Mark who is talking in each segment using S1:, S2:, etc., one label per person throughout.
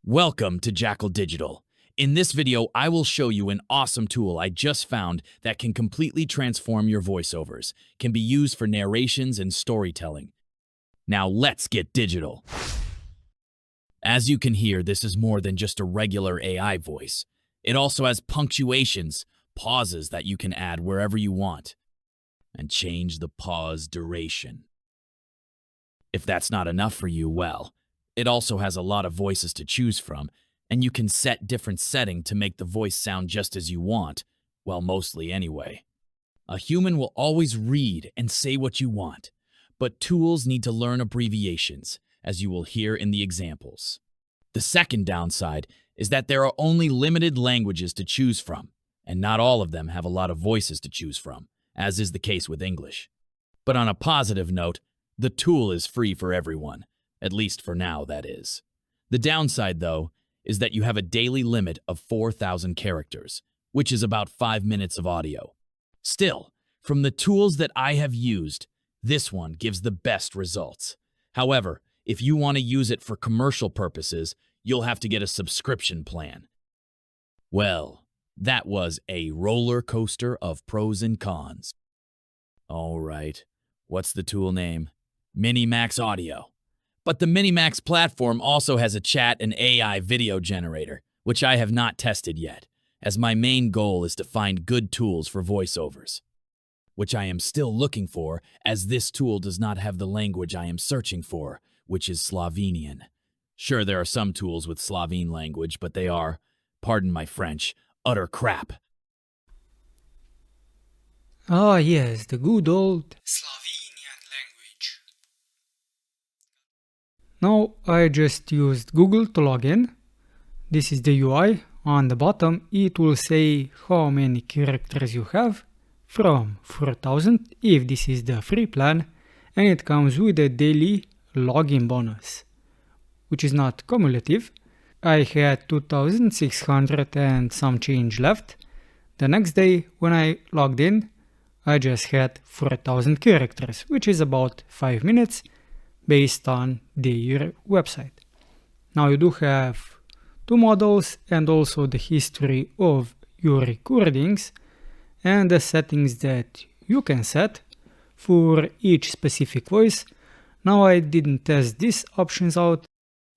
S1: Welcome to Jackal Digital. In this video, I will show you an awesome tool I just found that can completely transform your voiceovers, can be used for narrations and storytelling. Now let's get digital. As you can hear, this is more than just a regular AI voice. It also has punctuations, pauses that you can add wherever you want, and change the pause duration. If that's not enough for you, well, it also has a lot of voices to choose from, and you can set different settings to make the voice sound just as you want, well, mostly anyway. A human will always read and say what you want, but tools need to learn abbreviations, as you will hear in the examples. The second downside is that there are only limited languages to choose from, and not all of them have a lot of voices to choose from, as is the case with English. But on a positive note, the tool is free for everyone. At least for now, that is. The downside, though, is that you have a daily limit of 4,000 characters, which is about 5 minutes of audio. Still, from the tools that I have used, this one gives the best results. However, if you want to use it for commercial purposes, you'll have to get a subscription plan. Well, that was a roller coaster of pros and cons. All right, what's the tool name? MiniMax Audio. But the MiniMax platform also has a chat and AI video generator, which I have not tested yet, as my main goal is to find good tools for voiceovers, which I am still looking for, as this tool does not have the language I am searching for, which is Slovenian. Sure, there are some tools with Slovene language, but they are, pardon my French, utter crap.
S2: Ah yes, the good old Slovenian language. Now I just used Google to log in. This is the UI. On the bottom it will say how many characters you have, from 4,000 if this is the free plan, and it comes with a daily login bonus, which is not cumulative. I had 2,600 and some change left. The next day when I logged in, I just had 4,000 characters, which is about 5 minutes based on their website. Now you do have two models and also the history of your recordings and the settings that you can set for each specific voice. Now I didn't test these options out,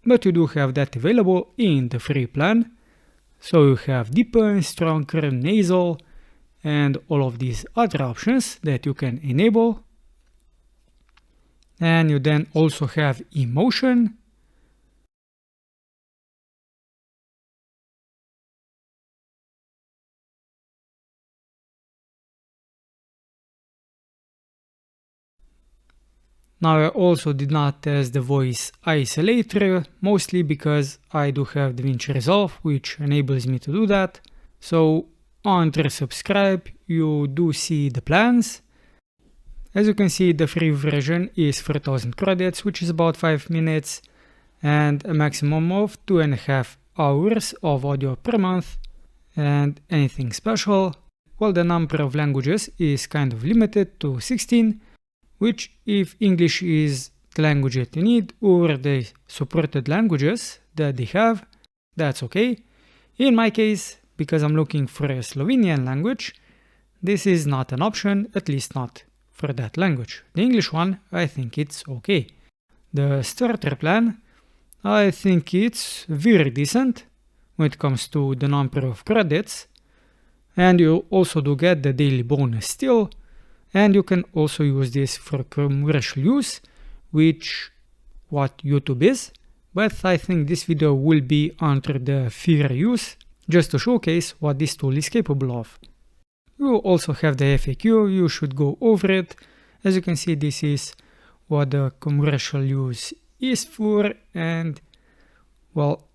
S2: but you do have that available in the free plan. So you have deepen, stronger, nasal, and all of these other options that you can enable. And you then also have emotion. Now I also did not test the voice isolator, mostly because I do have DaVinci Resolve, which enables me to do that. So under subscribe, you do see the plans. As you can see, the free version is 4,000 credits, which is about 5 minutes, and a maximum of 2.5 hours of audio per month. And anything special? Well, the number of languages is kind of limited to 16, which if English is the language that you need, or the supported languages that they have, that's okay. In my case, because I'm looking for a Slovenian language, this is not an option, at least not for that language. The English one, I think it's okay. The starter plan, I think it's very decent when it comes to the number of credits, and you also do get the daily bonus still, and you can also use this for commercial use, which what YouTube is, but I think this video will be under the fair use, just to showcase what this tool is capable of. You also have the FAQ, you should go over it. As you can see, this is what the commercial use is for, and well,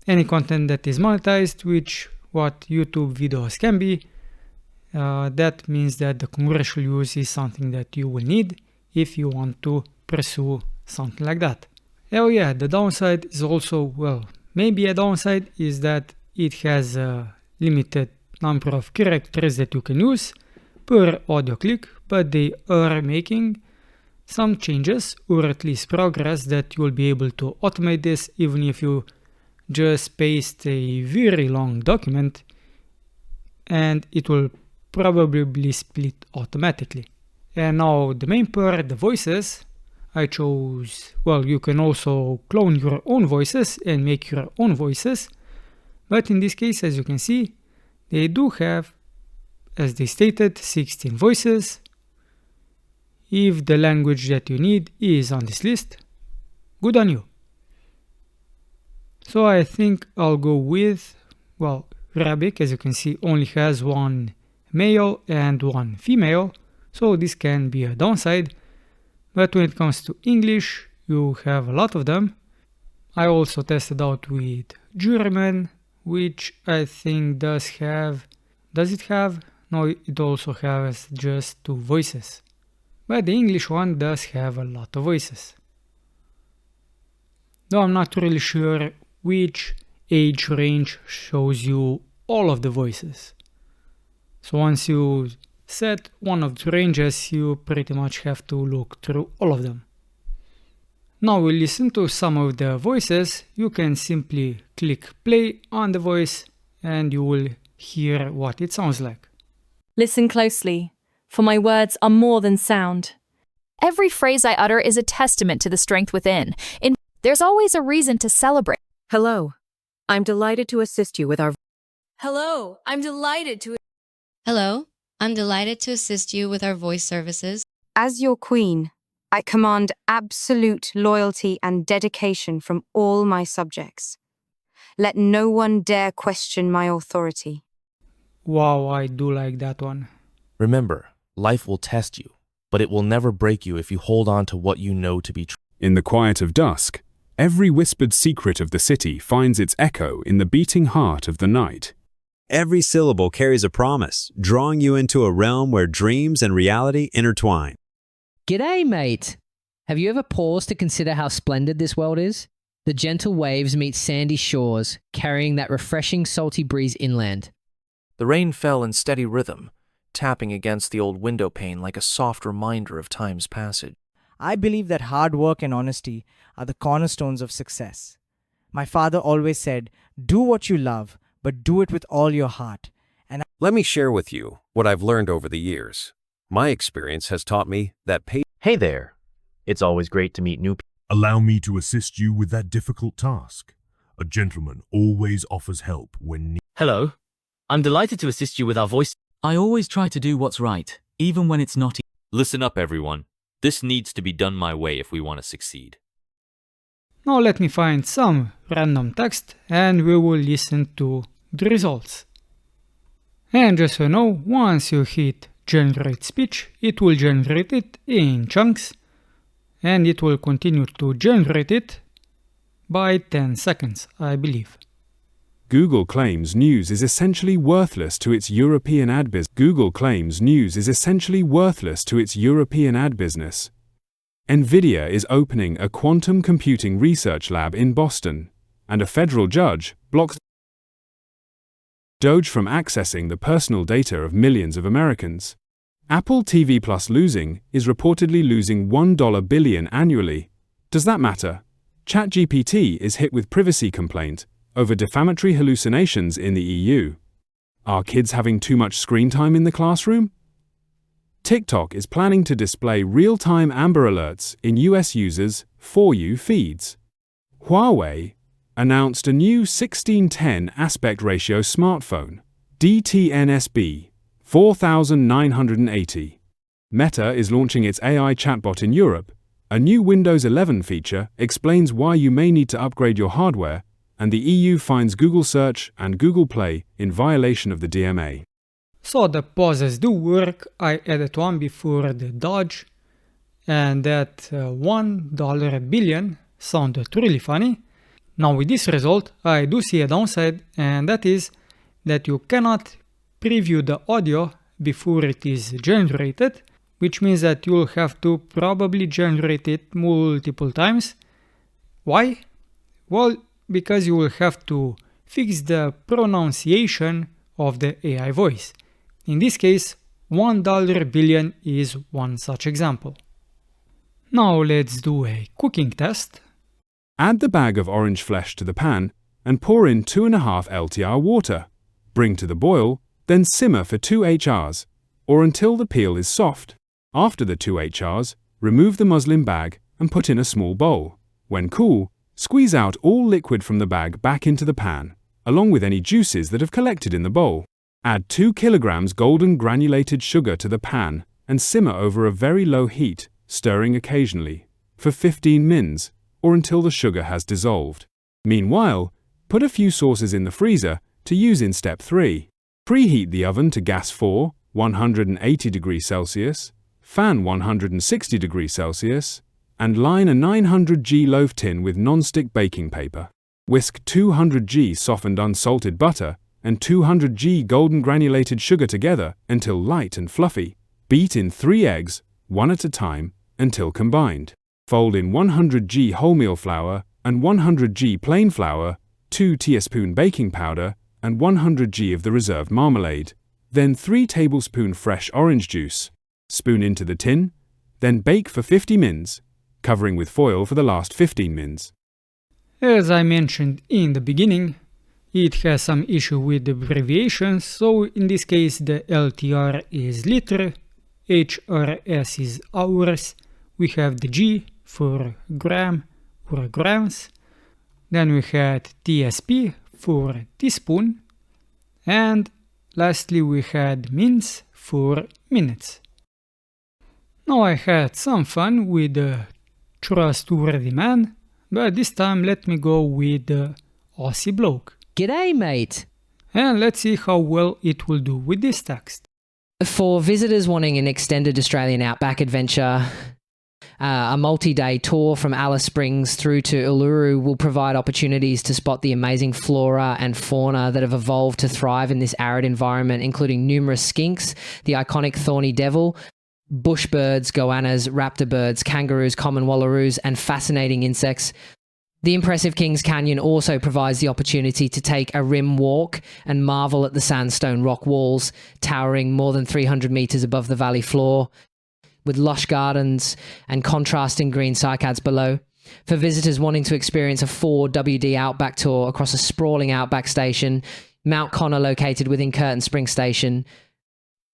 S2: any content that is monetized, which what YouTube videos can be, that means that the commercial use is something that you will need if you want to pursue something like that. Oh yeah, the downside is also, well, maybe a downside is that it has a limited number of characters that you can use per audio click, but they are making some changes, or at least progress, that you will be able to automate this even if you just paste a very long document and it will probably split automatically. And now the main part, the voices, I chose, well, you can also clone your own voices and make your own voices, but in this case, as you can see, they do have, as they stated, 16 voices. If the language that you need is on this list, good on you. So I think I'll go with, well, Arabic, as you can see, only has one male and one female, so this can be a downside. But when it comes to English, you have a lot of them. I also tested out with German, which I think does it have? No, it also has just 2 voices. But the English one does have a lot of voices. Though I'm not really sure which age range shows you all of the voices. So once you set one of the ranges, you pretty much have to look through all of them. Now we'll listen to some of the voices. You can simply click play on the voice and you will hear what it sounds like.
S3: Listen closely, for my words are more than sound. Every phrase I utter is a testament to the strength within. There's always a reason to celebrate.
S4: Hello. I'm delighted to assist you with our
S3: Hello, I'm delighted to
S5: Hello, I'm delighted to assist you with our voice services.
S4: As your queen, I command absolute loyalty and dedication from all my subjects. Let no one dare question my authority.
S2: Wow, I do like that one.
S6: Remember, life will test you, but it will never break you if you hold on to what you know to be true.
S7: In the quiet of dusk, every whispered secret of the city finds its echo in the beating heart of the night.
S8: Every syllable carries a promise, drawing you into a realm where dreams and reality intertwine.
S9: G'day, mate! Have you ever paused to consider how splendid this world is? The gentle waves meet sandy shores, carrying that refreshing salty breeze inland.
S10: The rain fell in steady rhythm, tapping against the old window pane like a soft reminder of time's passage.
S11: I believe that hard work and honesty are the cornerstones of success. My father always said, do what you love, but do it with all your heart.
S12: Let me share with you what I've learned over the years. My experience has taught me that
S13: Hey there. It's always great to meet new people.
S14: Allow me to assist you with that difficult task. A gentleman always offers help when needed.
S15: Hello. I'm delighted to assist you with our voice.
S16: I always try to do what's right, even when it's not.
S17: Listen up, everyone. This needs to be done my way if we want to succeed.
S2: Now let me find some random text and we will listen to the results. And just so you know, once you hit generate speech, it will generate it in chunks and it will continue to generate it by 10 seconds, I believe.
S7: Google claims news is essentially worthless to its European ad business. Google claims news is essentially worthless to its European ad business. NVIDIA is opening a quantum computing research lab in Boston, and a federal judge blocks Doge from accessing the personal data of millions of Americans. Apple TV Plus is reportedly losing $1 billion annually. Does that matter? ChatGPT is hit with privacy complaint over defamatory hallucinations in the EU. Are kids having too much screen time in the classroom? TikTok is planning to display real-time Amber Alerts in US users' For You feeds. Huawei announced a new 16:10 aspect ratio smartphone, DTNSB 4980. Meta is launching its AI chatbot in Europe. A new Windows 11 feature explains why you may need to upgrade your hardware, and the EU finds Google Search and Google Play in violation of the DMA.
S2: So the pauses do work. I added one before the dodge, and that $1 billion sounded really funny. Now with this result, I do see a downside, and that is that you cannot preview the audio before it is generated, which means that you'll have to probably generate it multiple times. Why? Well, because you will have to fix the pronunciation of the AI voice. In this case, $1 billion is one such example. Now let's do a cooking test.
S7: Add the bag of orange flesh to the pan and pour in 2.5 LTR water. Bring to the boil, then simmer for 2 HRs, or until the peel is soft. After the 2 HRs, remove the muslin bag and put in a small bowl. When cool, squeeze out all liquid from the bag back into the pan, along with any juices that have collected in the bowl. Add 2 kilograms golden granulated sugar to the pan and simmer over a very low heat, stirring occasionally, for 15 mins, or until the sugar has dissolved. Meanwhile, put a few sauces in the freezer to use in step 3. Preheat the oven to gas 4, 180 degrees Celsius, fan 160 degrees Celsius, and line a 900G loaf tin with non-stick baking paper. Whisk 200G softened unsalted butter and 200G golden granulated sugar together until light and fluffy. Beat in 3 eggs, one at a time, until combined. Fold in 100G wholemeal flour and 100G plain flour, 2 teaspoon baking powder, and 100G of the reserved marmalade. Then 3 tablespoon fresh orange juice. Spoon into the tin, then bake for 50 mins, covering with foil for the last 15 mins.
S2: As I mentioned in the beginning, it has some issue with the abbreviations, so in this case the LTR is liter, HRS is hours, we have the G for gram or grams, then we had TSP for teaspoon, and lastly we had mins for minutes. Now I had some fun with the trustworthy man, but this time let me go with the Aussie bloke.
S9: G'day, mate!
S2: And let's see how well it will do with this text.
S9: For visitors wanting an extended Australian outback adventure, a multi-day tour from Alice Springs through to Uluru will provide opportunities to spot the amazing flora and fauna that have evolved to thrive in this arid environment, including numerous skinks, the iconic thorny devil, bush birds, goannas, raptor birds, kangaroos, common wallaroos, and fascinating insects. The impressive Kings Canyon also provides the opportunity to take a rim walk and marvel at the sandstone rock walls, towering more than 300 meters above the valley floor, with lush gardens and contrasting green cycads below. For visitors wanting to experience a 4WD Outback tour across a sprawling Outback station, Mount Connor, located within Curtin Springs Station,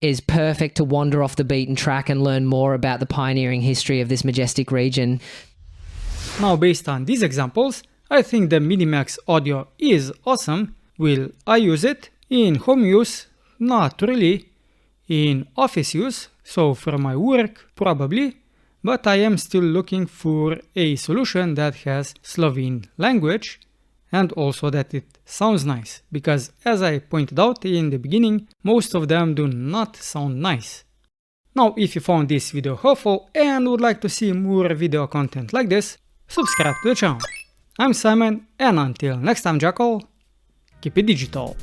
S9: is perfect to wander off the beaten track and learn more about the pioneering history of this majestic region.
S2: Now, based on these examples, I think the MiniMax audio is awesome. Will I use it? In home use? Not really. In office use, so for my work, probably. But I am still looking for a solution that has Slovene language and also that it sounds nice, because as I pointed out in the beginning, most of them do not sound nice. Now, if you found this video helpful and would like to see more video content like this, subscribe to the channel. I'm Simon, and until next time, Jackal, keep it digital.